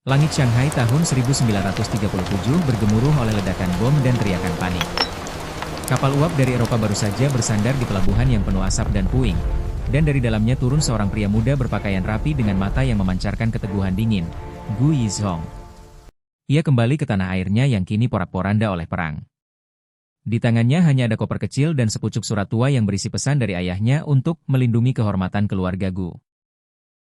Langit Shanghai tahun 1937 bergemuruh oleh ledakan bom dan teriakan panik. Kapal uap dari Eropa baru saja bersandar di pelabuhan yang penuh asap dan puing, dan dari dalamnya turun seorang pria muda berpakaian rapi dengan mata yang memancarkan keteguhan dingin, Gu Yizhong. Ia kembali ke tanah airnya yang kini porak-poranda oleh perang. Di tangannya hanya ada koper kecil dan sepucuk surat tua yang berisi pesan dari ayahnya untuk melindungi kehormatan keluarga Gu.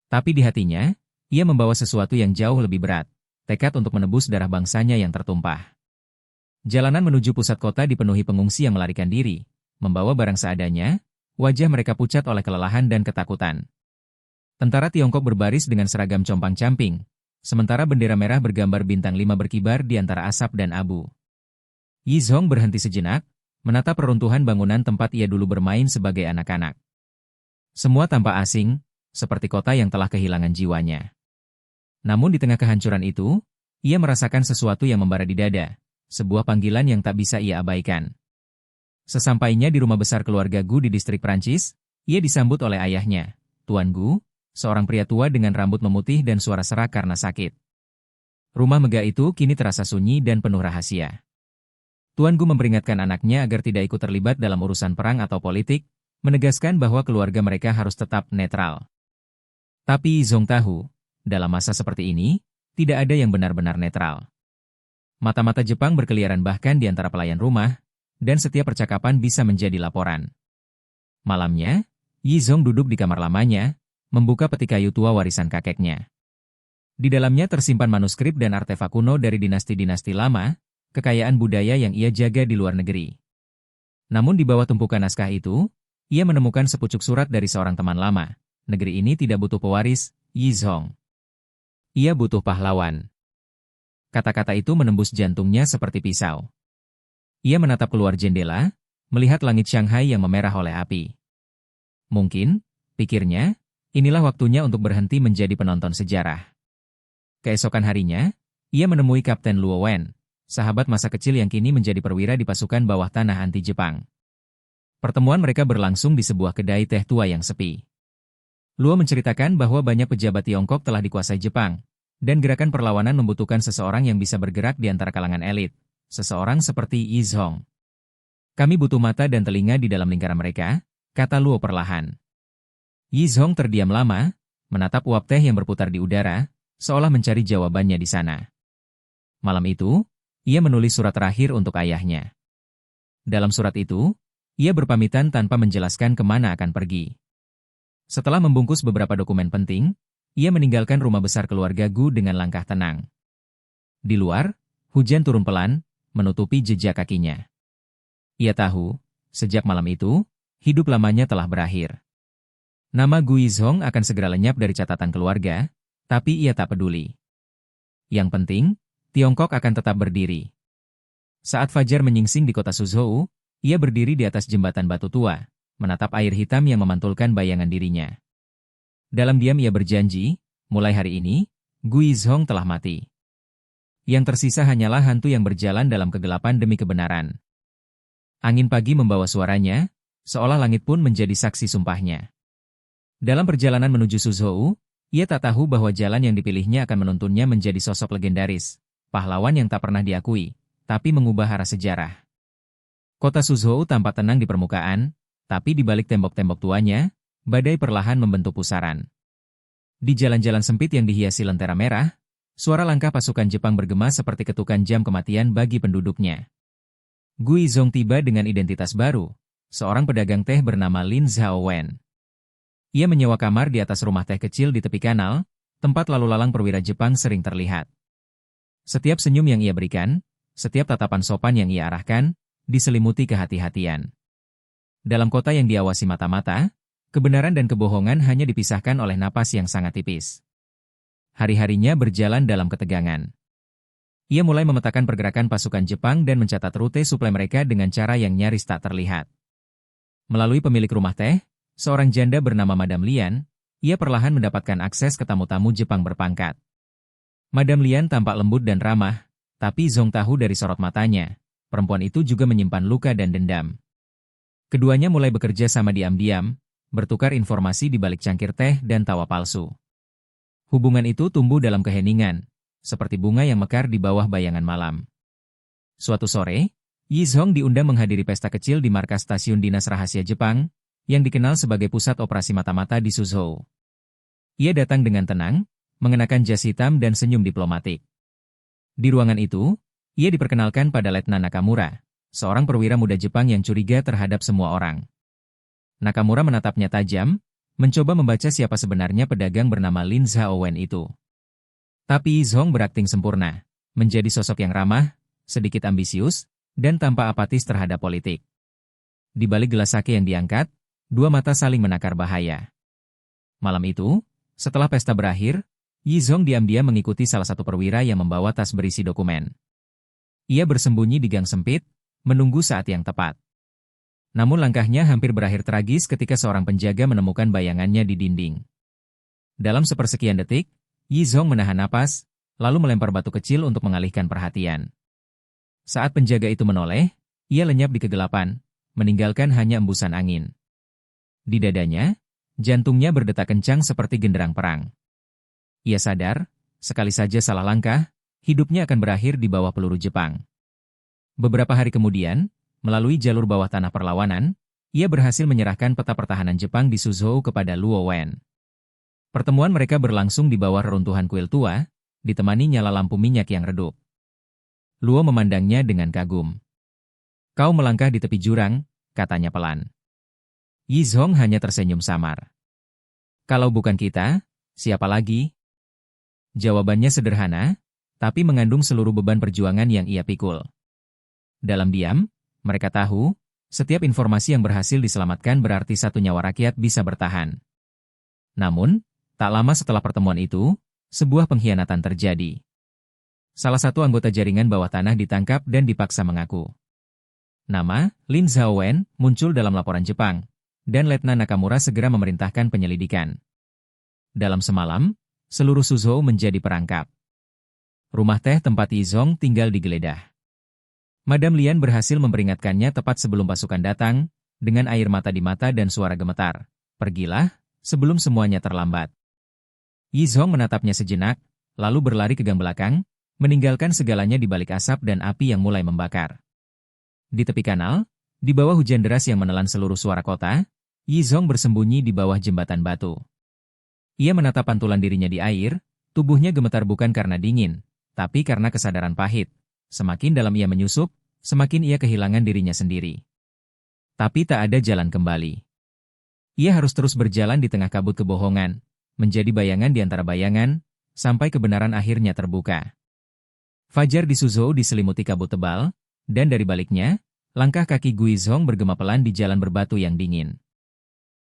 Tapi di hatinya, ia membawa sesuatu yang jauh lebih berat, tekad untuk menebus darah bangsanya yang tertumpah. Jalanan menuju pusat kota dipenuhi pengungsi yang melarikan diri, membawa barang seadanya, wajah mereka pucat oleh kelelahan dan ketakutan. Tentara Tiongkok berbaris dengan seragam compang-camping, sementara bendera merah bergambar bintang 5 berkibar di antara asap dan abu. Yizhong berhenti sejenak, menatap reruntuhan bangunan tempat ia dulu bermain sebagai anak-anak. Semua tampak asing, seperti kota yang telah kehilangan jiwanya. Namun di tengah kehancuran itu, ia merasakan sesuatu yang membara di dada, sebuah panggilan yang tak bisa ia abaikan. Sesampainya di rumah besar keluarga Gu di distrik Prancis, ia disambut oleh ayahnya, Tuan Gu, seorang pria tua dengan rambut memutih dan suara serak karena sakit. Rumah megah itu kini terasa sunyi dan penuh rahasia. Tuan Gu memperingatkan anaknya agar tidak ikut terlibat dalam urusan perang atau politik, menegaskan bahwa keluarga mereka harus tetap netral. Tapi Yizhong tahu, dalam masa seperti ini, tidak ada yang benar-benar netral. Mata-mata Jepang berkeliaran bahkan di antara pelayan rumah, dan setiap percakapan bisa menjadi laporan. Malamnya, Yizhong duduk di kamar lamanya, membuka peti kayu tua warisan kakeknya. Di dalamnya tersimpan manuskrip dan artefak kuno dari dinasti-dinasti lama, kekayaan budaya yang ia jaga di luar negeri. Namun di bawah tumpukan naskah itu, ia menemukan sepucuk surat dari seorang teman lama. Negeri ini tidak butuh pewaris, Yizhong. Ia butuh pahlawan. Kata-kata itu menembus jantungnya seperti pisau. Ia menatap keluar jendela, melihat langit Shanghai yang memerah oleh api. Mungkin, pikirnya, inilah waktunya untuk berhenti menjadi penonton sejarah. Keesokan harinya, ia menemui Kapten Luo Wen, sahabat masa kecil yang kini menjadi perwira di pasukan bawah tanah anti-Jepang. Pertemuan mereka berlangsung di sebuah kedai teh tua yang sepi. Luo menceritakan bahwa banyak pejabat Tiongkok telah dikuasai Jepang, dan gerakan perlawanan membutuhkan seseorang yang bisa bergerak di antara kalangan elit, seseorang seperti Yizhong. Kami butuh mata dan telinga di dalam lingkaran mereka, kata Luo perlahan. Yizhong terdiam lama, menatap uap teh yang berputar di udara, seolah mencari jawabannya di sana. Malam itu, ia menulis surat terakhir untuk ayahnya. Dalam surat itu, ia berpamitan tanpa menjelaskan kemana akan pergi. Setelah membungkus beberapa dokumen penting, ia meninggalkan rumah besar keluarga Gu dengan langkah tenang. Di luar, hujan turun pelan, menutupi jejak kakinya. Ia tahu, sejak malam itu, hidup lamanya telah berakhir. Nama Gu Yizhong akan segera lenyap dari catatan keluarga, tapi ia tak peduli. Yang penting, Tiongkok akan tetap berdiri. Saat fajar menyingsing di kota Suzhou, ia berdiri di atas jembatan batu tua, menatap air hitam yang memantulkan bayangan dirinya. Dalam diam ia berjanji, mulai hari ini, Gu Yizhong telah mati. Yang tersisa hanyalah hantu yang berjalan dalam kegelapan demi kebenaran. Angin pagi membawa suaranya, seolah langit pun menjadi saksi sumpahnya. Dalam perjalanan menuju Suzhou, ia tak tahu bahwa jalan yang dipilihnya akan menuntunnya menjadi sosok legendaris, pahlawan yang tak pernah diakui, tapi mengubah arah sejarah. Kota Suzhou tampak tenang di permukaan, tapi di balik tembok-tembok tuanya, badai perlahan membentuk pusaran. Di jalan-jalan sempit yang dihiasi lentera merah, suara langkah pasukan Jepang bergema seperti ketukan jam kematian bagi penduduknya. Gu Yizhong tiba dengan identitas baru, seorang pedagang teh bernama Lin Zhaowen. Ia menyewa kamar di atas rumah teh kecil di tepi kanal, tempat lalu lalang perwira Jepang sering terlihat. Setiap senyum yang ia berikan, setiap tatapan sopan yang ia arahkan, diselimuti kehati-hatian. Dalam kota yang diawasi mata-mata, kebenaran dan kebohongan hanya dipisahkan oleh napas yang sangat tipis. Hari-harinya berjalan dalam ketegangan. Ia mulai memetakan pergerakan pasukan Jepang dan mencatat rute suplai mereka dengan cara yang nyaris tak terlihat. Melalui pemilik rumah teh, seorang janda bernama Madame Lian, ia perlahan mendapatkan akses ke tamu-tamu Jepang berpangkat. Madame Lian tampak lembut dan ramah, tapi Zhong tahu dari sorot matanya, perempuan itu juga menyimpan luka dan dendam. Keduanya mulai bekerja sama diam-diam, bertukar informasi di balik cangkir teh dan tawa palsu. Hubungan itu tumbuh dalam keheningan, seperti bunga yang mekar di bawah bayangan malam. Suatu sore, Yi Zhong diundang menghadiri pesta kecil di markas stasiun dinas rahasia Jepang, yang dikenal sebagai pusat operasi mata-mata di Suzhou. Ia datang dengan tenang, mengenakan jas hitam dan senyum diplomatik. Di ruangan itu, ia diperkenalkan pada Letnan Nakamura, seorang perwira muda Jepang yang curiga terhadap semua orang. Nakamura menatapnya tajam, mencoba membaca siapa sebenarnya pedagang bernama Lin Zhaowen itu. Tapi Yi Zhong berakting sempurna, menjadi sosok yang ramah, sedikit ambisius, dan tanpa apatis terhadap politik. Di balik gelas sake yang diangkat, dua mata saling menakar bahaya. Malam itu, setelah pesta berakhir, Yi Zhong diam-diam mengikuti salah satu perwira yang membawa tas berisi dokumen. Ia bersembunyi di gang sempit, menunggu saat yang tepat. Namun langkahnya hampir berakhir tragis ketika seorang penjaga menemukan bayangannya di dinding. Dalam sepersekian detik, Yi Zhong menahan napas, lalu melempar batu kecil untuk mengalihkan perhatian. Saat penjaga itu menoleh, ia lenyap di kegelapan, meninggalkan hanya embusan angin. Di dadanya, jantungnya berdetak kencang seperti genderang perang. Ia sadar, sekali saja salah langkah, hidupnya akan berakhir di bawah peluru Jepang. Beberapa hari kemudian, melalui jalur bawah tanah perlawanan, ia berhasil menyerahkan peta pertahanan Jepang di Suzhou kepada Luo Wen. Pertemuan mereka berlangsung di bawah reruntuhan kuil tua, ditemani nyala lampu minyak yang redup. Luo memandangnya dengan kagum. "Kau melangkah di tepi jurang," katanya pelan. Yi Zhong hanya tersenyum samar. "Kalau bukan kita, siapa lagi?" Jawabannya sederhana, tapi mengandung seluruh beban perjuangan yang ia pikul. Dalam diam, mereka tahu, setiap informasi yang berhasil diselamatkan berarti satu nyawa rakyat bisa bertahan. Namun, tak lama setelah pertemuan itu, sebuah pengkhianatan terjadi. Salah satu anggota jaringan bawah tanah ditangkap dan dipaksa mengaku. Nama, Lin Zhaowen, muncul dalam laporan Jepang, dan Letnan Nakamura segera memerintahkan penyelidikan. Dalam semalam, seluruh Suzhou menjadi perangkap. Rumah teh tempat Yi Zhong tinggal digeledah. Madam Lian berhasil memperingatkannya tepat sebelum pasukan datang, dengan air mata di mata dan suara gemetar. "Pergilah, sebelum semuanya terlambat." Yi Zhong menatapnya sejenak, lalu berlari ke gang belakang, meninggalkan segalanya di balik asap dan api yang mulai membakar. Di tepi kanal, di bawah hujan deras yang menelan seluruh suara kota, Yi Zhong bersembunyi di bawah jembatan batu. Ia menatap pantulan dirinya di air, tubuhnya gemetar bukan karena dingin, tapi karena kesadaran pahit. Semakin dalam ia menyusup, semakin ia kehilangan dirinya sendiri. Tapi tak ada jalan kembali. Ia harus terus berjalan di tengah kabut kebohongan, menjadi bayangan di antara bayangan, sampai kebenaran akhirnya terbuka. Fajar di Suzhou diselimuti kabut tebal, dan dari baliknya, langkah kaki Gui Zhong bergema pelan di jalan berbatu yang dingin.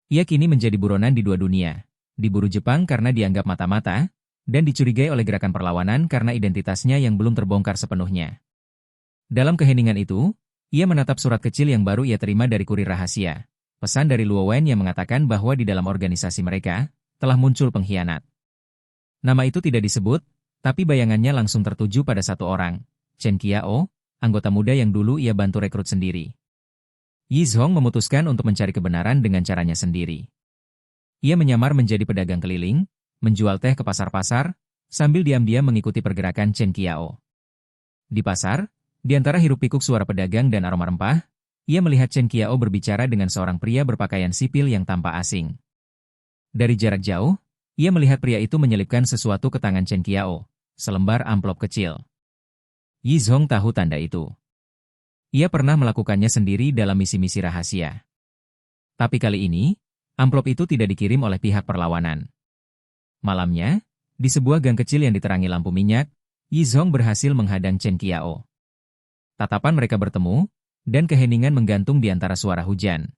Ia kini menjadi buronan di dua dunia, diburu Jepang karena dianggap mata-mata, dan dicurigai oleh gerakan perlawanan karena identitasnya yang belum terbongkar sepenuhnya. Dalam keheningan itu, ia menatap surat kecil yang baru ia terima dari kurir rahasia. Pesan dari Luo Wen yang mengatakan bahwa di dalam organisasi mereka, telah muncul pengkhianat. Nama itu tidak disebut, tapi bayangannya langsung tertuju pada satu orang, Chen Qiao, anggota muda yang dulu ia bantu rekrut sendiri. Yi Zhong memutuskan untuk mencari kebenaran dengan caranya sendiri. Ia menyamar menjadi pedagang keliling, menjual teh ke pasar-pasar, sambil diam-diam mengikuti pergerakan Chen Qiao. Di pasar, di antara hiruk-pikuk suara pedagang dan aroma rempah, ia melihat Chen Qiao berbicara dengan seorang pria berpakaian sipil yang tampak asing. Dari jarak jauh, ia melihat pria itu menyelipkan sesuatu ke tangan Chen Qiao, selembar amplop kecil. Yi Zhong tahu tanda itu. Ia pernah melakukannya sendiri dalam misi-misi rahasia. Tapi kali ini, amplop itu tidak dikirim oleh pihak perlawanan. Malamnya, di sebuah gang kecil yang diterangi lampu minyak, Yi Zhong berhasil menghadang Chen Qiao. Tatapan mereka bertemu, dan keheningan menggantung di antara suara hujan.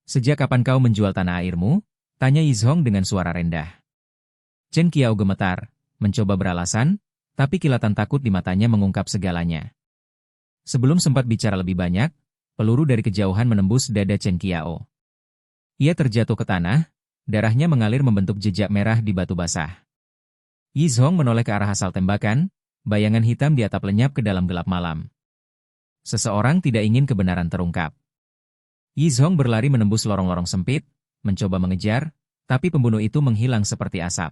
"Sejak kapan kau menjual tanah airmu?" tanya Yi Zhong dengan suara rendah. Chen Qiao gemetar, mencoba beralasan, tapi kilatan takut di matanya mengungkap segalanya. Sebelum sempat bicara lebih banyak, peluru dari kejauhan menembus dada Chen Qiao. Ia terjatuh ke tanah, darahnya mengalir membentuk jejak merah di batu basah. Yi Zhong menoleh ke arah asal tembakan, bayangan hitam di atap lenyap ke dalam gelap malam. Seseorang tidak ingin kebenaran terungkap. Yi Zhong berlari menembus lorong-lorong sempit, mencoba mengejar, tapi pembunuh itu menghilang seperti asap.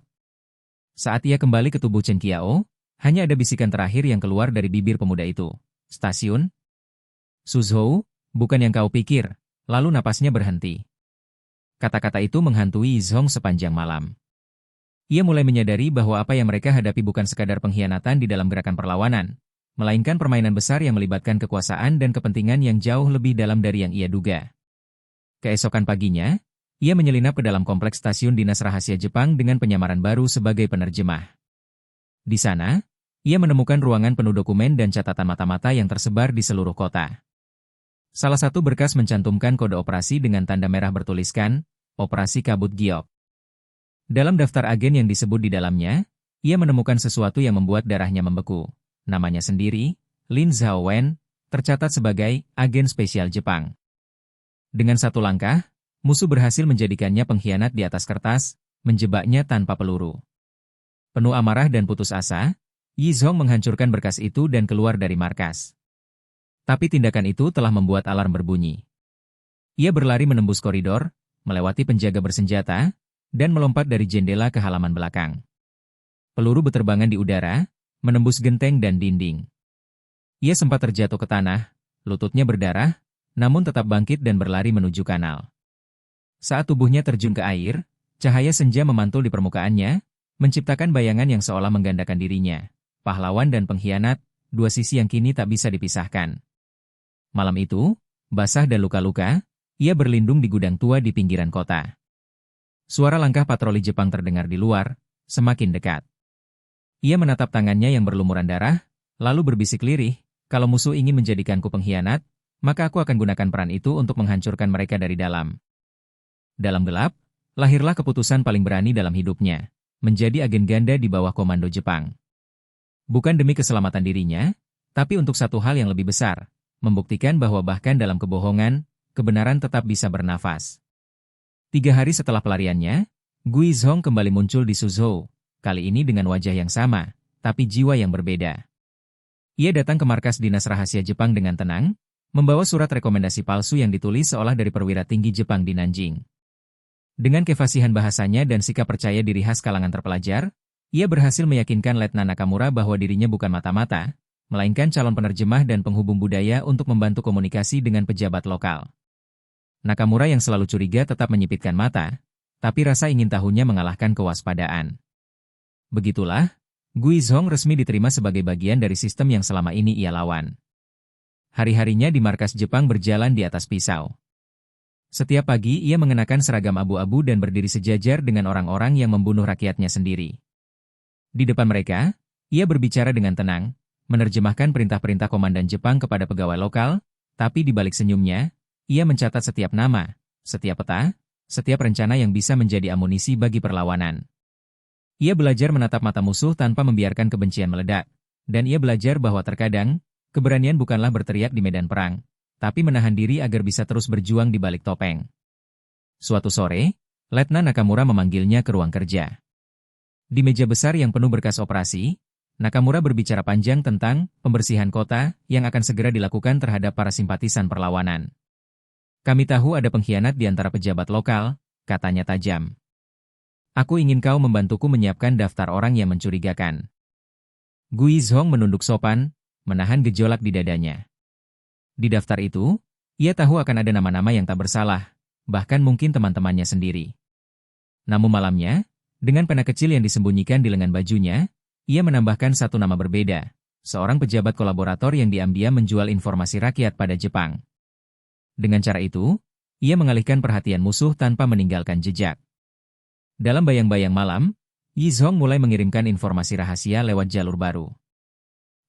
Saat ia kembali ke tubuh Chen Qiao, Hanya ada bisikan terakhir yang keluar dari bibir pemuda itu. Stasiun? Suzhou, bukan yang kau pikir. Lalu napasnya berhenti. Kata-kata itu menghantui Yizhong sepanjang malam. Ia mulai menyadari bahwa apa yang mereka hadapi bukan sekadar pengkhianatan di dalam gerakan perlawanan, melainkan permainan besar yang melibatkan kekuasaan dan kepentingan yang jauh lebih dalam dari yang ia duga. Keesokan paginya, ia menyelinap ke dalam kompleks stasiun dinas rahasia Jepang dengan penyamaran baru sebagai penerjemah. Di sana, ia menemukan ruangan penuh dokumen dan catatan mata-mata yang tersebar di seluruh kota. Salah satu berkas mencantumkan kode operasi dengan tanda merah bertuliskan, Operasi Kabut Giok. Dalam daftar agen yang disebut di dalamnya, ia menemukan sesuatu yang membuat darahnya membeku. Namanya sendiri, Lin Zhaowen, tercatat sebagai agen spesial Jepang. Dengan satu langkah, musuh berhasil menjadikannya pengkhianat di atas kertas, menjebaknya tanpa peluru. Penuh amarah dan putus asa, Yizhong menghancurkan berkas itu dan keluar dari markas. Tapi tindakan itu telah membuat alarm berbunyi. Ia berlari menembus koridor, melewati penjaga bersenjata, dan melompat dari jendela ke halaman belakang. Peluru beterbangan di udara, menembus genteng dan dinding. Ia sempat terjatuh ke tanah, lututnya berdarah, namun tetap bangkit dan berlari menuju kanal. Saat tubuhnya terjun ke air, cahaya senja memantul di permukaannya, menciptakan bayangan yang seolah menggandakan dirinya. Pahlawan dan pengkhianat, dua sisi yang kini tak bisa dipisahkan. Malam itu, basah dan luka-luka, ia berlindung di gudang tua di pinggiran kota. Suara langkah patroli Jepang terdengar di luar, semakin dekat. Ia menatap tangannya yang berlumuran darah, lalu berbisik lirih, kalau musuh ingin menjadikanku pengkhianat, maka aku akan gunakan peran itu untuk menghancurkan mereka dari dalam. Dalam gelap, lahirlah keputusan paling berani dalam hidupnya, menjadi agen ganda di bawah komando Jepang. Bukan demi keselamatan dirinya, tapi untuk satu hal yang lebih besar, membuktikan bahwa bahkan dalam kebohongan, kebenaran tetap bisa bernafas. 3 hari setelah pelariannya, Gu Yizhong kembali muncul di Suzhou, kali ini dengan wajah yang sama, tapi jiwa yang berbeda. Ia datang ke markas dinas rahasia Jepang dengan tenang, membawa surat rekomendasi palsu yang ditulis seolah dari perwira tinggi Jepang di Nanjing. Dengan kefasihan bahasanya dan sikap percaya diri khas kalangan terpelajar, ia berhasil meyakinkan Letnan Nakamura bahwa dirinya bukan mata-mata, melainkan calon penerjemah dan penghubung budaya untuk membantu komunikasi dengan pejabat lokal. Nakamura yang selalu curiga tetap menyipitkan mata, tapi rasa ingin tahunya mengalahkan kewaspadaan. Begitulah, Gu Yizhong resmi diterima sebagai bagian dari sistem yang selama ini ia lawan. Hari-harinya di markas Jepang berjalan di atas pisau. Setiap pagi ia mengenakan seragam abu-abu dan berdiri sejajar dengan orang-orang yang membunuh rakyatnya sendiri. Di depan mereka, ia berbicara dengan tenang, menerjemahkan perintah-perintah komandan Jepang kepada pegawai lokal, tapi di balik senyumnya, ia mencatat setiap nama, setiap peta, setiap rencana yang bisa menjadi amunisi bagi perlawanan. Ia belajar menatap mata musuh tanpa membiarkan kebencian meledak, dan ia belajar bahwa terkadang, keberanian bukanlah berteriak di medan perang, tapi menahan diri agar bisa terus berjuang di balik topeng. Suatu sore, Letnan Nakamura memanggilnya ke ruang kerja. Di meja besar yang penuh berkas operasi, Nakamura berbicara panjang tentang pembersihan kota yang akan segera dilakukan terhadap para simpatisan perlawanan. Kami tahu ada pengkhianat di antara pejabat lokal, katanya tajam. Aku ingin kau membantuku menyiapkan daftar orang yang mencurigakan. Gu Yizhong menunduk sopan, menahan gejolak di dadanya. Di daftar itu, ia tahu akan ada nama-nama yang tak bersalah, bahkan mungkin teman-temannya sendiri. Namun malamnya, dengan pena kecil yang disembunyikan di lengan bajunya, ia menambahkan satu nama berbeda, seorang pejabat kolaborator yang diam-diam menjual informasi rakyat pada Jepang. Dengan cara itu, ia mengalihkan perhatian musuh tanpa meninggalkan jejak. Dalam bayang-bayang malam, Yizhong mulai mengirimkan informasi rahasia lewat jalur baru.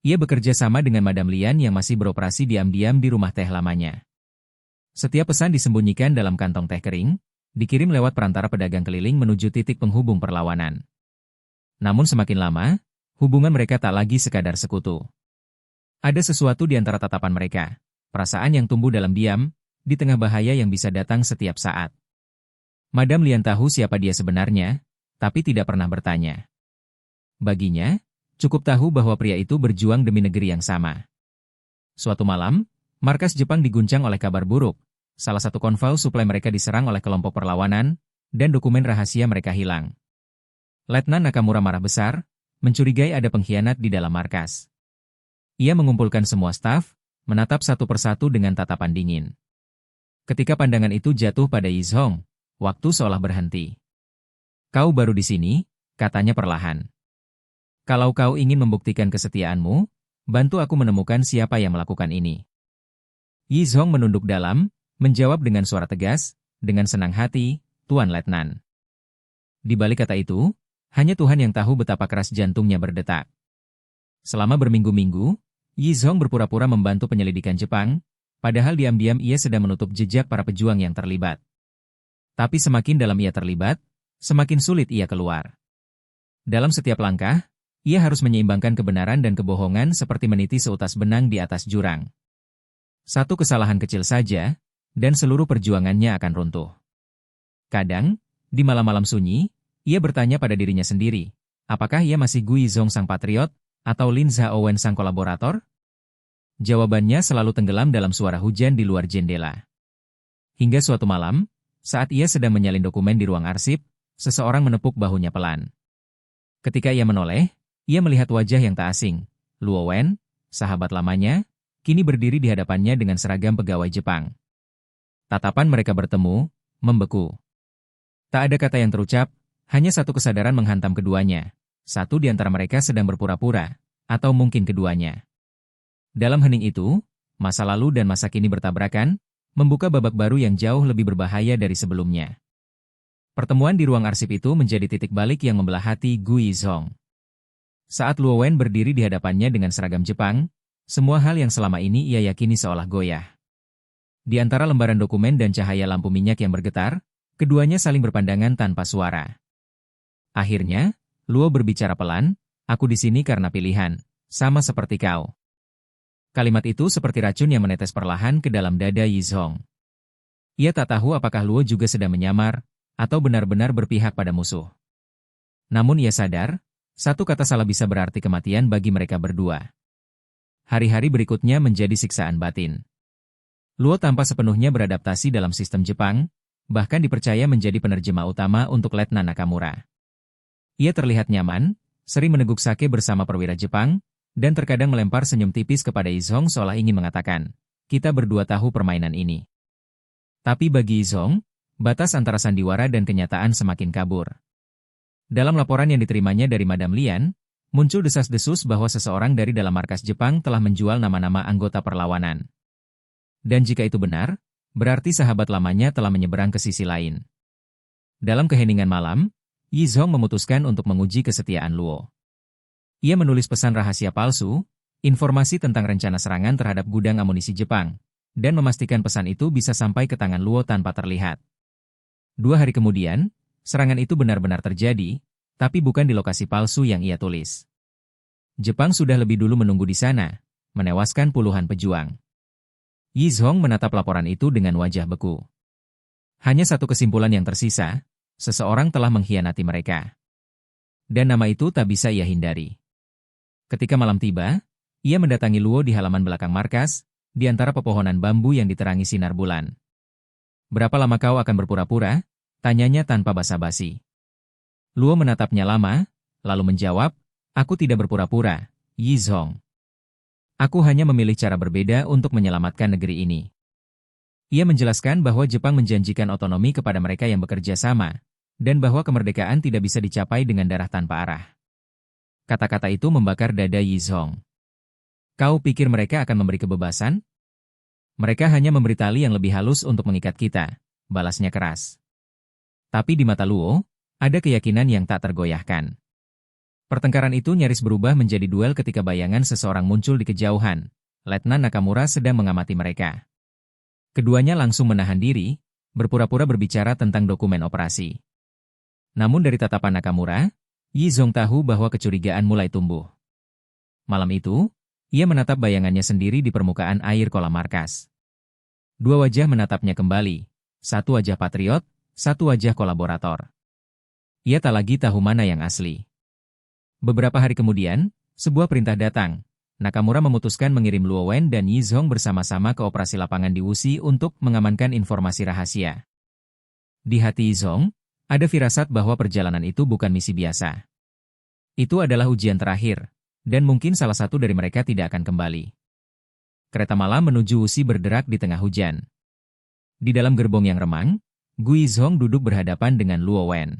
Ia bekerja sama dengan Madam Lian yang masih beroperasi diam-diam di rumah teh lamanya. Setiap pesan disembunyikan dalam kantong teh kering, dikirim lewat perantara pedagang keliling menuju titik penghubung perlawanan. Namun semakin lama, hubungan mereka tak lagi sekadar sekutu. Ada sesuatu di antara tatapan mereka, perasaan yang tumbuh dalam diam, di tengah bahaya yang bisa datang setiap saat. Madam Lian tahu siapa dia sebenarnya, tapi tidak pernah bertanya. Baginya, cukup tahu bahwa pria itu berjuang demi negeri yang sama. Suatu malam, markas Jepang diguncang oleh kabar buruk. Salah satu konvoi suplai mereka diserang oleh kelompok perlawanan, dan dokumen rahasia mereka hilang. Letnan Nakamura marah besar, mencurigai ada pengkhianat di dalam markas. Ia mengumpulkan semua staf, menatap satu persatu dengan tatapan dingin. Ketika pandangan itu jatuh pada Yizhong, waktu seolah berhenti. "Kau baru di sini," katanya perlahan. "Kalau kau ingin membuktikan kesetiaanmu, bantu aku menemukan siapa yang melakukan ini." Yizhong menunduk dalam, menjawab dengan suara tegas, "Dengan senang hati, Tuan Letnan." Di balik kata itu, hanya Tuhan yang tahu betapa keras jantungnya berdetak. Selama berminggu-minggu, Yizhong berpura-pura membantu penyelidikan Jepang, padahal diam-diam ia sedang menutup jejak para pejuang yang terlibat. Tapi semakin dalam ia terlibat, semakin sulit ia keluar. Dalam setiap langkah, ia harus menyeimbangkan kebenaran dan kebohongan seperti meniti seutas benang di atas jurang. Satu kesalahan kecil saja, dan seluruh perjuangannya akan runtuh. Kadang, di malam-malam sunyi, ia bertanya pada dirinya sendiri, apakah ia masih Gu Yizhong sang patriot, atau Lin Zhaowen sang kolaborator? Jawabannya selalu tenggelam dalam suara hujan di luar jendela. Hingga suatu malam, saat ia sedang menyalin dokumen di ruang arsip, seseorang menepuk bahunya pelan. Ketika ia menoleh, ia melihat wajah yang tak asing, Luo Wen, sahabat lamanya, kini berdiri di hadapannya dengan seragam pegawai Jepang. Tatapan mereka bertemu, membeku. Tak ada kata yang terucap, hanya satu kesadaran menghantam keduanya. Satu di antara mereka sedang berpura-pura, atau mungkin keduanya. Dalam hening itu, masa lalu dan masa kini bertabrakan, membuka babak baru yang jauh lebih berbahaya dari sebelumnya. Pertemuan di ruang arsip itu menjadi titik balik yang membelah hati Gu Yizhong. Saat Luo Wen berdiri di hadapannya dengan seragam Jepang, semua hal yang selama ini ia yakini seolah goyah. Di antara lembaran dokumen dan cahaya lampu minyak yang bergetar, keduanya saling berpandangan tanpa suara. Akhirnya, Luo berbicara pelan, "Aku di sini karena pilihan, sama seperti kau." Kalimat itu seperti racun yang menetes perlahan ke dalam dada Yizhong. Ia tak tahu apakah Luo juga sedang menyamar, atau benar-benar berpihak pada musuh. Namun ia sadar, satu kata salah bisa berarti kematian bagi mereka berdua. Hari-hari berikutnya menjadi siksaan batin. Luo tanpa sepenuhnya beradaptasi dalam sistem Jepang, bahkan dipercaya menjadi penerjemah utama untuk Letnan Nakamura. Ia terlihat nyaman, sering meneguk sake bersama perwira Jepang, dan terkadang melempar senyum tipis kepada Yizhong seolah ingin mengatakan, "Kita berdua tahu permainan ini." Tapi bagi Yizhong, batas antara sandiwara dan kenyataan semakin kabur. Dalam laporan yang diterimanya dari Madame Lian, muncul desas-desus bahwa seseorang dari dalam markas Jepang telah menjual nama-nama anggota perlawanan. Dan jika itu benar, berarti sahabat lamanya telah menyeberang ke sisi lain. Dalam keheningan malam, Yizhong memutuskan untuk menguji kesetiaan Luo. Ia menulis pesan rahasia palsu, informasi tentang rencana serangan terhadap gudang amunisi Jepang, dan memastikan pesan itu bisa sampai ke tangan Luo tanpa terlihat. 2 hari kemudian, serangan itu benar-benar terjadi, tapi bukan di lokasi palsu yang ia tulis. Jepang sudah lebih dulu menunggu di sana, menewaskan puluhan pejuang. Yizhong menatap laporan itu dengan wajah beku. Hanya satu kesimpulan yang tersisa, seseorang telah mengkhianati mereka. Dan nama itu tak bisa ia hindari. Ketika malam tiba, ia mendatangi Luo di halaman belakang markas, di antara pepohonan bambu yang diterangi sinar bulan. "Berapa lama kau akan berpura-pura?" tanyanya tanpa basa-basi. Luo menatapnya lama, lalu menjawab, "Aku tidak berpura-pura, Yizhong. Aku hanya memilih cara berbeda untuk menyelamatkan negeri ini." Ia menjelaskan bahwa Jepang menjanjikan otonomi kepada mereka yang bekerja sama, dan bahwa kemerdekaan tidak bisa dicapai dengan darah tanpa arah. Kata-kata itu membakar dada Yizhong. "Kau pikir mereka akan memberi kebebasan? Mereka hanya memberi tali yang lebih halus untuk mengikat kita," balasnya keras. Tapi di mata Luo, ada keyakinan yang tak tergoyahkan. Pertengkaran itu nyaris berubah menjadi duel ketika bayangan seseorang muncul di kejauhan. Letnan Nakamura sedang mengamati mereka. Keduanya langsung menahan diri, berpura-pura berbicara tentang dokumen operasi. Namun dari tatapan Nakamura, Yizhong tahu bahwa kecurigaan mulai tumbuh. Malam itu, ia menatap bayangannya sendiri di permukaan air kolam markas. 2 wajah menatapnya kembali, satu wajah patriot, satu wajah kolaborator. Ia tak lagi tahu mana yang asli. Beberapa hari kemudian, sebuah perintah datang. Nakamura memutuskan mengirim Luo Wen dan Yizhong bersama-sama ke operasi lapangan di Wuxi untuk mengamankan informasi rahasia. Di hati Yizhong, ada firasat bahwa perjalanan itu bukan misi biasa. Itu adalah ujian terakhir, dan mungkin salah satu dari mereka tidak akan kembali. Kereta malam menuju Wuxi berderak di tengah hujan. Di dalam gerbong yang remang, Guizhong duduk berhadapan dengan Luo Wen.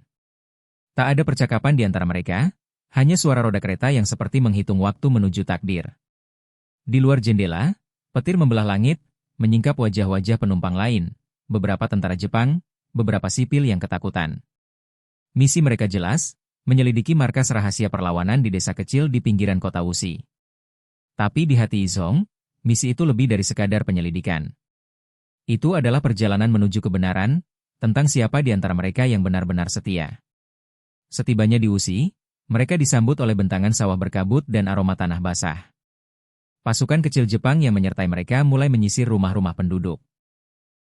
Tak ada percakapan di antara mereka, hanya suara roda kereta yang seperti menghitung waktu menuju takdir. Di luar jendela, petir membelah langit, menyingkap wajah-wajah penumpang lain, beberapa tentara Jepang, beberapa sipil yang ketakutan. Misi mereka jelas, menyelidiki markas rahasia perlawanan di desa kecil di pinggiran kota Wuxi. Tapi di hati Yizhong, misi itu lebih dari sekadar penyelidikan. Itu adalah perjalanan menuju kebenaran, tentang siapa di antara mereka yang benar-benar setia. Setibanya di Wuxi, mereka disambut oleh bentangan sawah berkabut dan aroma tanah basah. Pasukan kecil Jepang yang menyertai mereka mulai menyisir rumah-rumah penduduk.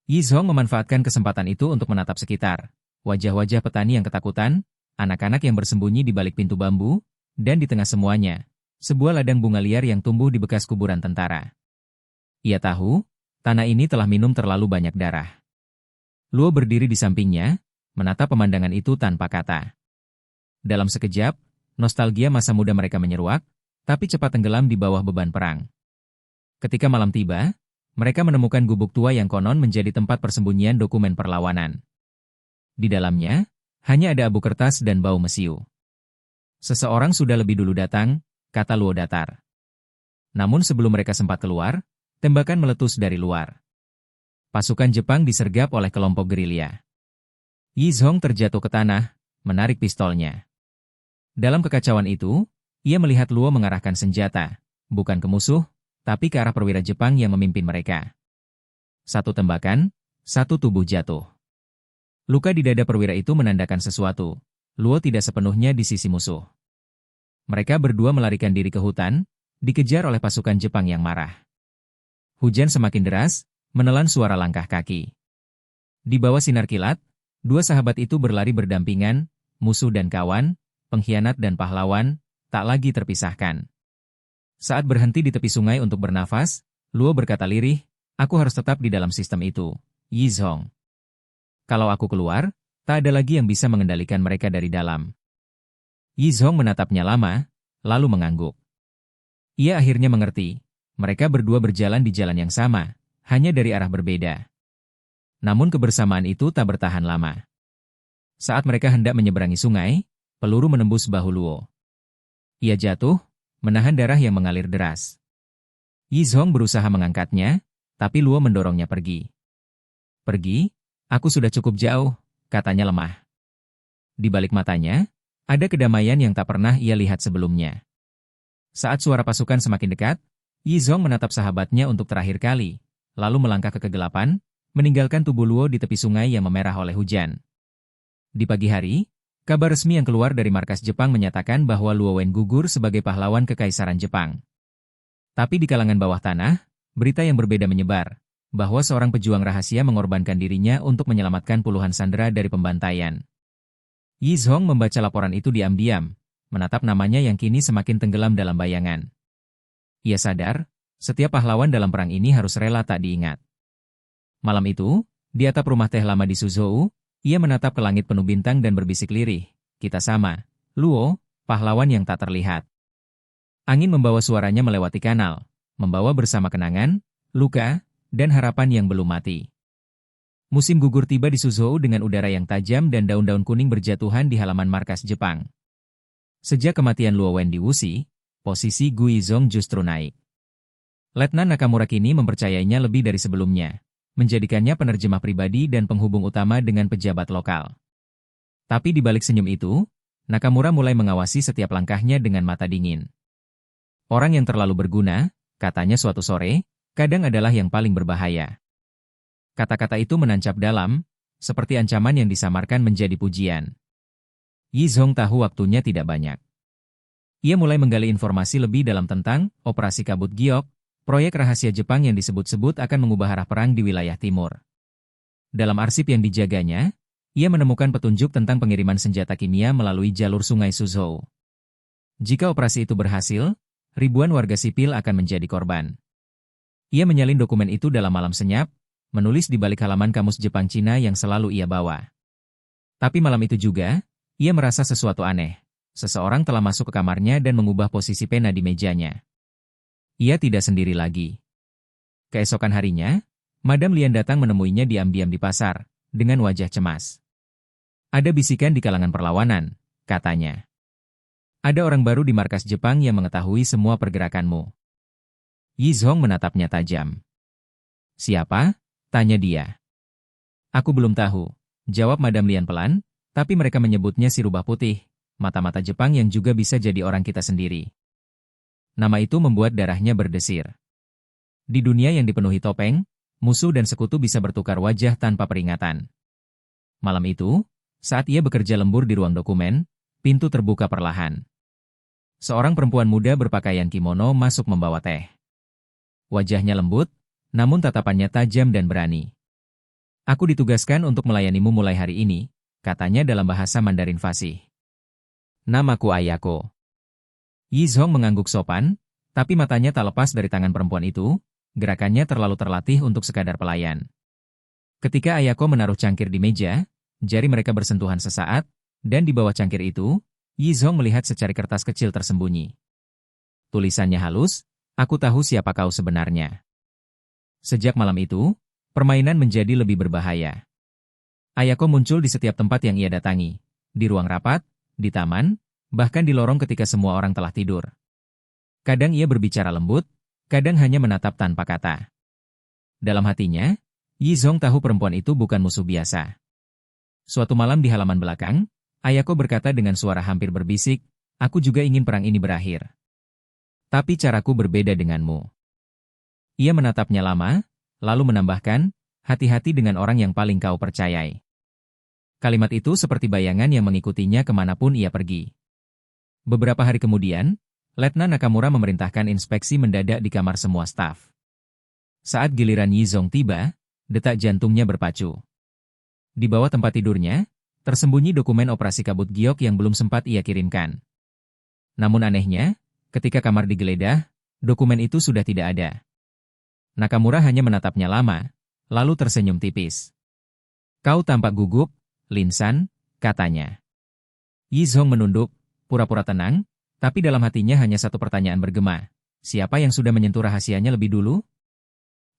Yizhong memanfaatkan kesempatan itu untuk menatap sekitar, wajah-wajah petani yang ketakutan, anak-anak yang bersembunyi di balik pintu bambu, dan di tengah semuanya, sebuah ladang bunga liar yang tumbuh di bekas kuburan tentara. Ia tahu, tanah ini telah minum terlalu banyak darah. Luo berdiri di sampingnya, menatap pemandangan itu tanpa kata. Dalam sekejap, nostalgia masa muda mereka menyeruak, tapi cepat tenggelam di bawah beban perang. Ketika malam tiba, mereka menemukan gubuk tua yang konon menjadi tempat persembunyian dokumen perlawanan. Di dalamnya, hanya ada abu kertas dan bau mesiu. Seseorang sudah lebih dulu datang, kata Luo datar. Namun sebelum mereka sempat keluar, tembakan meletus dari luar. Pasukan Jepang disergap oleh kelompok gerilya. Yizhong terjatuh ke tanah, menarik pistolnya. Dalam kekacauan itu, ia melihat Luo mengarahkan senjata, bukan ke musuh, tapi ke arah perwira Jepang yang memimpin mereka. Satu tembakan, satu tubuh jatuh. Luka di dada perwira itu menandakan sesuatu. Luo tidak sepenuhnya di sisi musuh. Mereka berdua melarikan diri ke hutan, dikejar oleh pasukan Jepang yang marah. Hujan semakin deras, menelan suara langkah kaki. Di bawah sinar kilat, dua sahabat itu berlari berdampingan, musuh dan kawan, pengkhianat dan pahlawan, tak lagi terpisahkan. Saat berhenti di tepi sungai untuk bernafas, Luo berkata lirih, aku harus tetap di dalam sistem itu, Yizhong. Kalau aku keluar, tak ada lagi yang bisa mengendalikan mereka dari dalam. Yizhong menatapnya lama, lalu mengangguk. Ia akhirnya mengerti, mereka berdua berjalan di jalan yang sama, hanya dari arah berbeda. Namun kebersamaan itu tak bertahan lama. Saat mereka hendak menyeberangi sungai, peluru menembus bahu Luo. Ia jatuh, menahan darah yang mengalir deras. Yizhong berusaha mengangkatnya, tapi Luo mendorongnya pergi. Pergi? Aku sudah cukup jauh, katanya lemah. Di balik matanya, ada kedamaian yang tak pernah ia lihat sebelumnya. Saat suara pasukan semakin dekat, Yizhong menatap sahabatnya untuk terakhir kali, lalu melangkah ke kegelapan, meninggalkan tubuh Luo di tepi sungai yang memerah oleh hujan. Di pagi hari, kabar resmi yang keluar dari markas Jepang menyatakan bahwa Luo Wen gugur sebagai pahlawan Kekaisaran Jepang. Tapi di kalangan bawah tanah, berita yang berbeda menyebar, bahwa seorang pejuang rahasia mengorbankan dirinya untuk menyelamatkan puluhan sandera dari pembantaian. Yizhong membaca laporan itu diam-diam, menatap namanya yang kini semakin tenggelam dalam bayangan. Ia sadar, setiap pahlawan dalam perang ini harus rela tak diingat. Malam itu, di atap rumah teh lama di Suzhou, ia menatap ke langit penuh bintang dan berbisik lirih, kita sama, Luo, pahlawan yang tak terlihat. Angin membawa suaranya melewati kanal, membawa bersama kenangan, luka, dan harapan yang belum mati. Musim gugur tiba di Suzhou dengan udara yang tajam dan daun-daun kuning berjatuhan di halaman markas Jepang. Sejak kematian Luo Wen di Wuxi, posisi Guizhong justru naik. Letnan Nakamura kini mempercayainya lebih dari sebelumnya, menjadikannya penerjemah pribadi dan penghubung utama dengan pejabat lokal. Tapi di balik senyum itu, Nakamura mulai mengawasi setiap langkahnya dengan mata dingin. Orang yang terlalu berguna, katanya suatu sore, kadang adalah yang paling berbahaya. Kata-kata itu menancap dalam, seperti ancaman yang disamarkan menjadi pujian. Yizhong tahu waktunya tidak banyak. Ia mulai menggali informasi lebih dalam tentang Operasi Kabut Giok, proyek rahasia Jepang yang disebut-sebut akan mengubah arah perang di wilayah timur. Dalam arsip yang dijaganya, ia menemukan petunjuk tentang pengiriman senjata kimia melalui jalur sungai Suzhou. Jika operasi itu berhasil, ribuan warga sipil akan menjadi korban. Ia menyalin dokumen itu dalam malam senyap, menulis di balik halaman kamus Jepang Cina yang selalu ia bawa. Tapi malam itu juga, ia merasa sesuatu aneh, Seseorang telah masuk ke kamarnya dan mengubah posisi pena di mejanya. Ia tidak sendiri lagi. Keesokan harinya, Madam Lian datang menemuinya diam-diam di pasar, dengan wajah cemas. Ada bisikan di kalangan perlawanan, katanya. Ada orang baru di markas Jepang yang mengetahui semua pergerakanmu. Yi Zhong menatapnya tajam. Siapa? Tanya dia. Aku belum tahu, jawab Madam Lian pelan, tapi mereka menyebutnya si rubah putih, mata-mata Jepang yang juga bisa jadi orang kita sendiri. Nama itu membuat darahnya berdesir. Di dunia yang dipenuhi topeng, musuh dan sekutu bisa bertukar wajah tanpa peringatan. Malam itu, saat ia bekerja lembur di ruang dokumen, pintu terbuka perlahan. Seorang perempuan muda berpakaian kimono masuk membawa teh. Wajahnya lembut, namun tatapannya tajam dan berani. Aku ditugaskan untuk melayanimu mulai hari ini, katanya dalam bahasa Mandarin fasih. Namaku Ayako. Yi Zhong mengangguk sopan, tapi matanya tak lepas dari tangan perempuan itu, gerakannya terlalu terlatih untuk sekadar pelayan. Ketika Ayako menaruh cangkir di meja, jari mereka bersentuhan sesaat, dan di bawah cangkir itu, Yi Zhong melihat secari kertas kecil tersembunyi. Tulisannya halus, aku tahu siapa kau sebenarnya. Sejak malam itu, permainan menjadi lebih berbahaya. Ayako muncul di setiap tempat yang ia datangi, di ruang rapat, di taman, bahkan di lorong ketika semua orang telah tidur. Kadang ia berbicara lembut, kadang hanya menatap tanpa kata. Dalam hatinya, Yi Zhong tahu perempuan itu bukan musuh biasa. Suatu malam di halaman belakang, Ayako berkata dengan suara hampir berbisik, aku juga ingin perang ini berakhir. Tapi caraku berbeda denganmu. Ia menatapnya lama, lalu menambahkan, hati-hati dengan orang yang paling kau percayai. Kalimat itu seperti bayangan yang mengikutinya kemanapun ia pergi. Beberapa hari kemudian, Letnan Nakamura memerintahkan inspeksi mendadak di kamar semua staf. Saat giliran Yi Zhong tiba, detak jantungnya berpacu. Di bawah tempat tidurnya, tersembunyi dokumen operasi kabut giok yang belum sempat ia kirimkan. Namun anehnya, ketika kamar digeledah, dokumen itu sudah tidak ada. Nakamura hanya menatapnya lama, lalu tersenyum tipis. Kau tampak gugup, Lin San, katanya. Yi Zhong menunduk, pura-pura tenang, tapi dalam hatinya hanya satu pertanyaan bergema. Siapa yang sudah menyentuh rahasianya lebih dulu?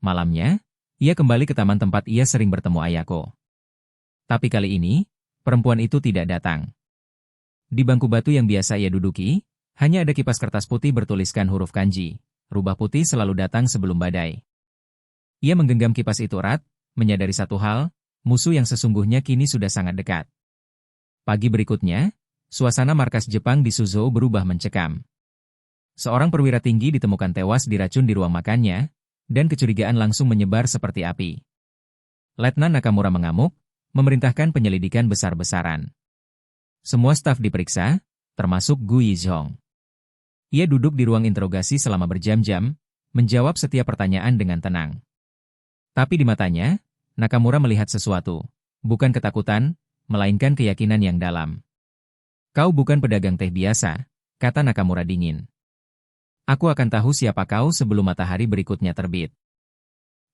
Malamnya, ia kembali ke taman tempat ia sering bertemu Ayako. Tapi kali ini, perempuan itu tidak datang. Di bangku batu yang biasa ia duduki, hanya ada kipas kertas putih bertuliskan huruf kanji. Rubah putih selalu datang sebelum badai. Ia menggenggam kipas itu erat, menyadari satu hal, musuh yang sesungguhnya kini sudah sangat dekat. Pagi berikutnya, suasana markas Jepang di Suzhou berubah mencekam. Seorang perwira tinggi ditemukan tewas diracun di ruang makannya, dan kecurigaan langsung menyebar seperti api. Letnan Nakamura mengamuk, memerintahkan penyelidikan besar-besaran. Semua staf diperiksa, termasuk Gu Yizhong. Ia duduk di ruang interogasi selama berjam-jam, menjawab setiap pertanyaan dengan tenang. Tapi di matanya, Nakamura melihat sesuatu, bukan ketakutan, melainkan keyakinan yang dalam. Kau bukan pedagang teh biasa, kata Nakamura dingin. Aku akan tahu siapa kau sebelum matahari berikutnya terbit.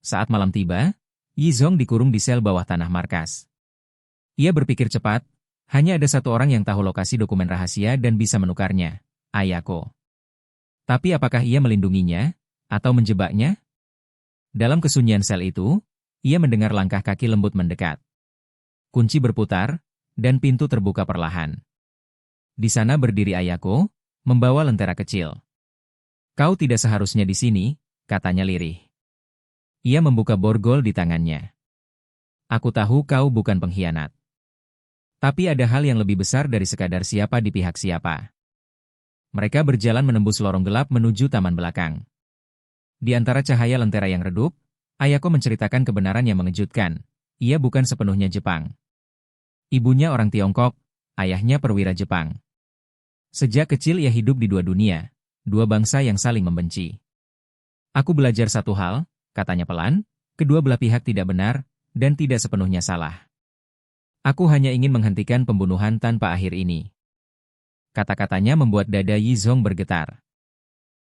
Saat malam tiba, Yizhong dikurung di sel bawah tanah markas. Ia berpikir cepat, hanya ada satu orang yang tahu lokasi dokumen rahasia dan bisa menukarnya, Ayako. Tapi apakah ia melindunginya, atau menjebaknya? Dalam kesunyian sel itu, ia mendengar langkah kaki lembut mendekat. Kunci berputar, dan pintu terbuka perlahan. Di sana berdiri Ayako, membawa lentera kecil. Kau tidak seharusnya di sini, katanya lirih. Ia membuka borgol di tangannya. Aku tahu kau bukan pengkhianat. Tapi ada hal yang lebih besar dari sekadar siapa di pihak siapa. Mereka berjalan menembus lorong gelap menuju taman belakang. Di antara cahaya lentera yang redup, Ayako menceritakan kebenaran yang mengejutkan. Ia bukan sepenuhnya Jepang. Ibunya orang Tiongkok, ayahnya perwira Jepang. Sejak kecil ia hidup di dua dunia, dua bangsa yang saling membenci. Aku belajar satu hal, katanya pelan, kedua belah pihak tidak benar, dan tidak sepenuhnya salah. Aku hanya ingin menghentikan pembunuhan tanpa akhir ini. Kata-katanya membuat dada Yizhong bergetar.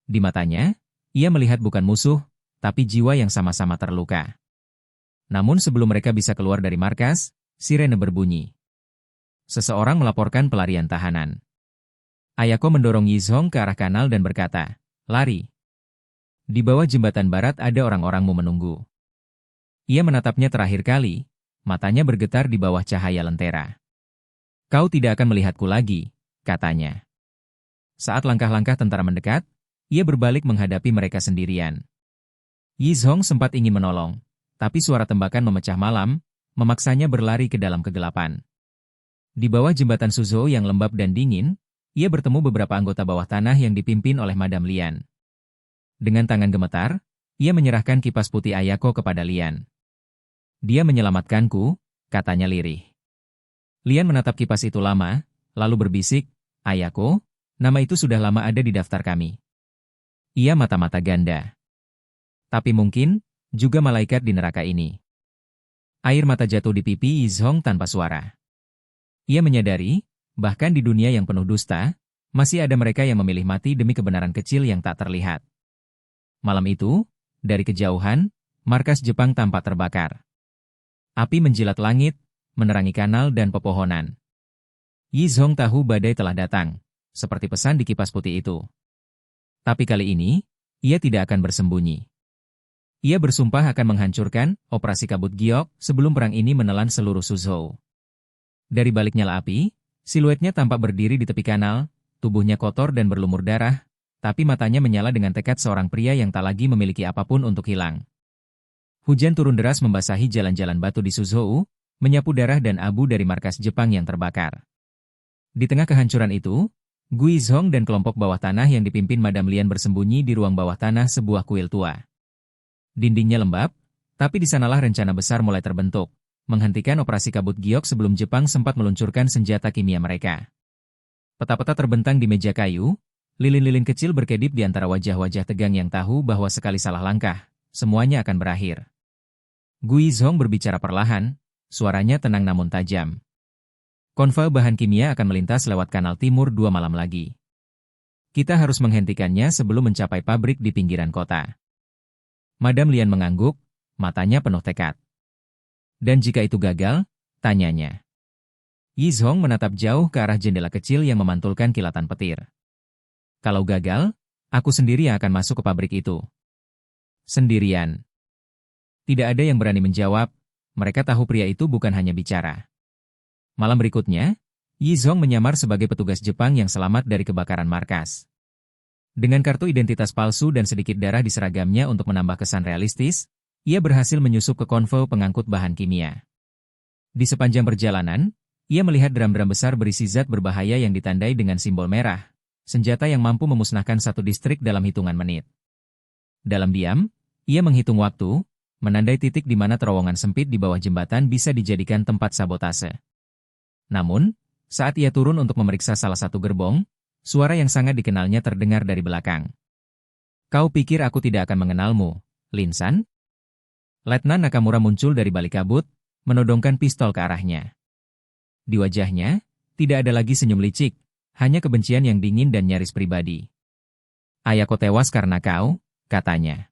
Di matanya, ia melihat bukan musuh, tapi jiwa yang sama-sama terluka. Namun sebelum mereka bisa keluar dari markas, sirene berbunyi. Seseorang melaporkan pelarian tahanan. Ayako mendorong Yizhong ke arah kanal dan berkata, "Lari. Di bawah jembatan barat ada orang-orangmu menunggu." Ia menatapnya terakhir kali, matanya bergetar di bawah cahaya lentera. "Kau tidak akan melihatku lagi," katanya. Saat langkah-langkah tentara mendekat, ia berbalik menghadapi mereka sendirian. Yizhong sempat ingin menolong, tapi suara tembakan memecah malam, memaksanya berlari ke dalam kegelapan. Di bawah jembatan Suzhou yang lembab dan dingin, ia bertemu beberapa anggota bawah tanah yang dipimpin oleh Madame Lian. Dengan tangan gemetar, ia menyerahkan kipas putih Ayako kepada Lian. "Dia menyelamatkanku," katanya lirih. Lian menatap kipas itu lama, lalu berbisik, "Ayako, nama itu sudah lama ada di daftar kami." Ia mata-mata ganda. "Tapi mungkin, juga malaikat di neraka ini." Air mata jatuh di pipi Yizhong tanpa suara. Ia menyadari, bahkan di dunia yang penuh dusta, masih ada mereka yang memilih mati demi kebenaran kecil yang tak terlihat. Malam itu, dari kejauhan, markas Jepang tampak terbakar. Api menjilat langit, menerangi kanal dan pepohonan. Yizhong tahu badai telah datang, seperti pesan di kipas putih itu. Tapi kali ini, ia tidak akan bersembunyi. Ia bersumpah akan menghancurkan operasi kabut giok sebelum perang ini menelan seluruh Suzhou. Dari balik nyala api, siluetnya tampak berdiri di tepi kanal, tubuhnya kotor dan berlumur darah, tapi matanya menyala dengan tekad seorang pria yang tak lagi memiliki apapun untuk hilang. Hujan turun deras membasahi jalan-jalan batu di Suzhou, menyapu darah dan abu dari markas Jepang yang terbakar. Di tengah kehancuran itu, Gu Yizhong dan kelompok bawah tanah yang dipimpin Madame Lian bersembunyi di ruang bawah tanah sebuah kuil tua. Dindingnya lembab, tapi di sanalah rencana besar mulai terbentuk, menghentikan operasi kabut giok sebelum Jepang sempat meluncurkan senjata kimia mereka. Peta-peta terbentang di meja kayu, lilin-lilin kecil berkedip di antara wajah-wajah tegang yang tahu bahwa sekali salah langkah, semuanya akan berakhir. Gu Yizhong berbicara perlahan, suaranya tenang namun tajam. "Konvoi bahan kimia akan melintas lewat kanal timur 2 malam lagi. Kita harus menghentikannya sebelum mencapai pabrik di pinggiran kota." Madame Lian mengangguk, matanya penuh tekad. "Dan jika itu gagal?" tanyanya. Yizhong menatap jauh ke arah jendela kecil yang memantulkan kilatan petir. "Kalau gagal, aku sendiri yang akan masuk ke pabrik itu." "Sendirian?" Tidak ada yang berani menjawab, mereka tahu pria itu bukan hanya bicara. Malam berikutnya, Yizhong menyamar sebagai petugas Jepang yang selamat dari kebakaran markas. Dengan kartu identitas palsu dan sedikit darah di seragamnya untuk menambah kesan realistis, ia berhasil menyusup ke konvoi pengangkut bahan kimia. Di sepanjang perjalanan, ia melihat drum-drum besar berisi zat berbahaya yang ditandai dengan simbol merah, senjata yang mampu memusnahkan satu distrik dalam hitungan menit. Dalam diam, ia menghitung waktu, menandai titik di mana terowongan sempit di bawah jembatan bisa dijadikan tempat sabotase. Namun, saat ia turun untuk memeriksa salah satu gerbong, suara yang sangat dikenalnya terdengar dari belakang. "Kau pikir aku tidak akan mengenalmu, Lin-san?" Letnan Nakamura muncul dari balik kabut, menodongkan pistol ke arahnya. Di wajahnya, tidak ada lagi senyum licik, hanya kebencian yang dingin dan nyaris pribadi. "Ayako tewas karena kau," katanya.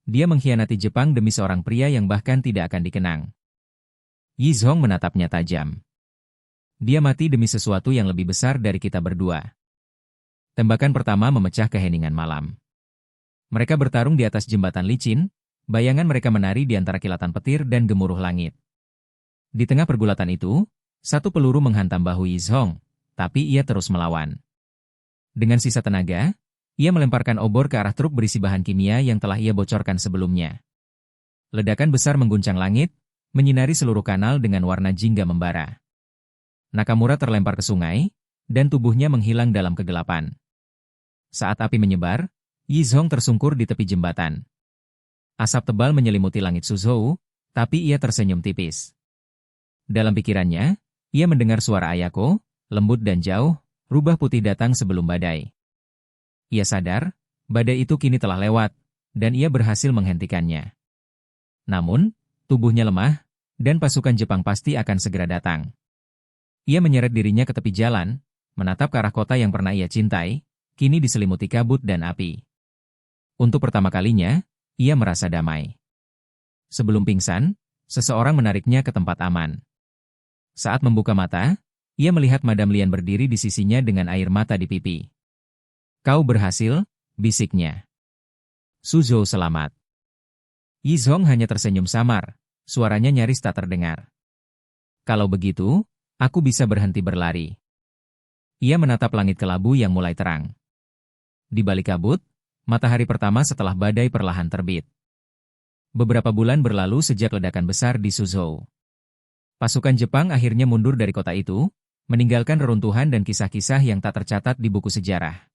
Dia mengkhianati Jepang demi seorang pria yang bahkan tidak akan dikenang. Yizhong menatapnya tajam. "Dia mati demi sesuatu yang lebih besar dari kita berdua." Tembakan pertama memecah keheningan malam. Mereka bertarung di atas jembatan licin, bayangan mereka menari di antara kilatan petir dan gemuruh langit. Di tengah pergulatan itu, satu peluru menghantam bahu Yizhong, tapi ia terus melawan. Dengan sisa tenaga, ia melemparkan obor ke arah truk berisi bahan kimia yang telah ia bocorkan sebelumnya. Ledakan besar mengguncang langit, menyinari seluruh kanal dengan warna jingga membara. Nakamura terlempar ke sungai, dan tubuhnya menghilang dalam kegelapan. Saat api menyebar, Yizhong tersungkur di tepi jembatan. Asap tebal menyelimuti langit Suzhou, tapi ia tersenyum tipis. Dalam pikirannya, ia mendengar suara Ayako, lembut dan jauh, rubah putih datang sebelum badai. Ia sadar, badai itu kini telah lewat, dan ia berhasil menghentikannya. Namun, tubuhnya lemah, dan pasukan Jepang pasti akan segera datang. Ia menyeret dirinya ke tepi jalan, menatap ke arah kota yang pernah ia cintai, kini diselimuti kabut dan api. Untuk pertama kalinya, ia merasa damai. Sebelum pingsan, seseorang menariknya ke tempat aman. Saat membuka mata, Ia melihat Madam Lian berdiri di sisinya dengan air mata di pipi. "Kau berhasil," bisiknya. "Suzhou selamat." Yizhong hanya tersenyum samar, suaranya nyaris tak terdengar. "Kalau begitu, aku bisa berhenti berlari." Ia menatap langit kelabu yang mulai terang. Di balik kabut, matahari pertama setelah badai perlahan terbit. Beberapa bulan berlalu sejak ledakan besar di Suzhou. Pasukan Jepang akhirnya mundur dari kota itu, meninggalkan reruntuhan dan kisah-kisah yang tak tercatat di buku sejarah.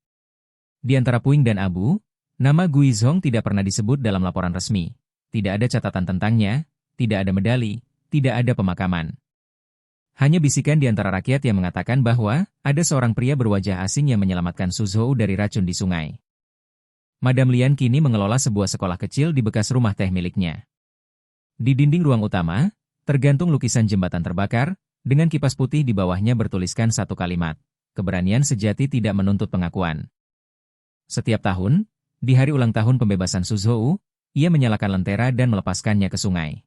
Di antara puing dan abu, nama Guizhong tidak pernah disebut dalam laporan resmi. Tidak ada catatan tentangnya, tidak ada medali, tidak ada pemakaman. Hanya bisikan di antara rakyat yang mengatakan bahwa ada seorang pria berwajah asing yang menyelamatkan Suzhou dari racun di sungai. Madam Lian kini mengelola sebuah sekolah kecil di bekas rumah teh miliknya. Di dinding ruang utama, tergantung lukisan jembatan terbakar, dengan kipas putih di bawahnya bertuliskan satu kalimat, "Keberanian sejati tidak menuntut pengakuan." Setiap tahun, di hari ulang tahun pembebasan Suzhou, ia menyalakan lentera dan melepaskannya ke sungai.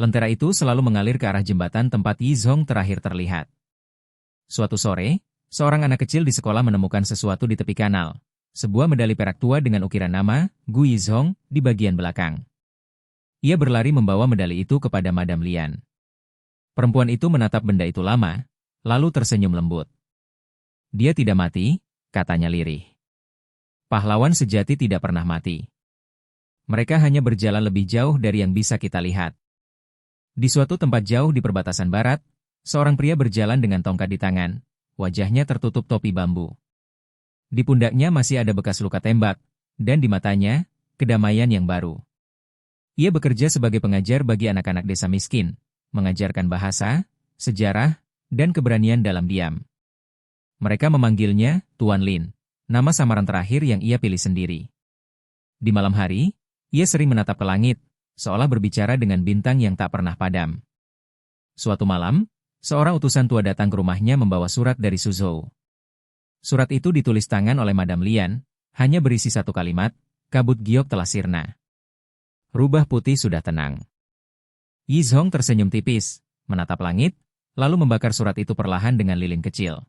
Lentera itu selalu mengalir ke arah jembatan tempat Yizhong terakhir terlihat. Suatu sore, seorang anak kecil di sekolah menemukan sesuatu di tepi kanal, sebuah medali perak tua dengan ukiran nama, Gu Yizhong, di bagian belakang. Ia berlari membawa medali itu kepada Madam Lian. Perempuan itu menatap benda itu lama, lalu tersenyum lembut. "Dia tidak mati," katanya lirih. "Pahlawan sejati tidak pernah mati. Mereka hanya berjalan lebih jauh dari yang bisa kita lihat." Di suatu tempat jauh di perbatasan barat, seorang pria berjalan dengan tongkat di tangan, wajahnya tertutup topi bambu. Di pundaknya masih ada bekas luka tembak, dan di matanya, kedamaian yang baru. Ia bekerja sebagai pengajar bagi anak-anak desa miskin, mengajarkan bahasa, sejarah, dan keberanian dalam diam. Mereka memanggilnya Tuan Lin, nama samaran terakhir yang ia pilih sendiri. Di malam hari, ia sering menatap ke langit, seolah berbicara dengan bintang yang tak pernah padam. Suatu malam, seorang utusan tua datang ke rumahnya membawa surat dari Suzhou. Surat itu ditulis tangan oleh Madam Lian, hanya berisi satu kalimat, "Kabut giok telah sirna. Rubah putih sudah tenang." Yizhong tersenyum tipis, menatap langit, lalu membakar surat itu perlahan dengan lilin kecil.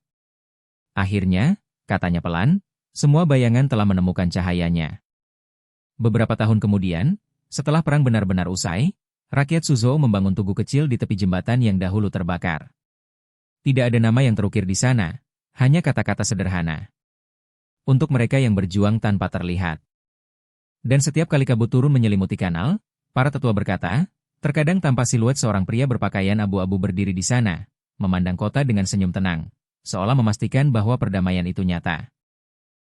"Akhirnya," katanya pelan, "semua bayangan telah menemukan cahayanya." Beberapa tahun kemudian, setelah perang benar-benar usai, rakyat Suzhou membangun tugu kecil di tepi jembatan yang dahulu terbakar. Tidak ada nama yang terukir di sana, hanya kata-kata sederhana. Untuk mereka yang berjuang tanpa terlihat. Dan setiap kali kabut turun menyelimuti kanal, para tetua berkata, terkadang tampak siluet seorang pria berpakaian abu-abu berdiri di sana, memandang kota dengan senyum tenang, seolah memastikan bahwa perdamaian itu nyata.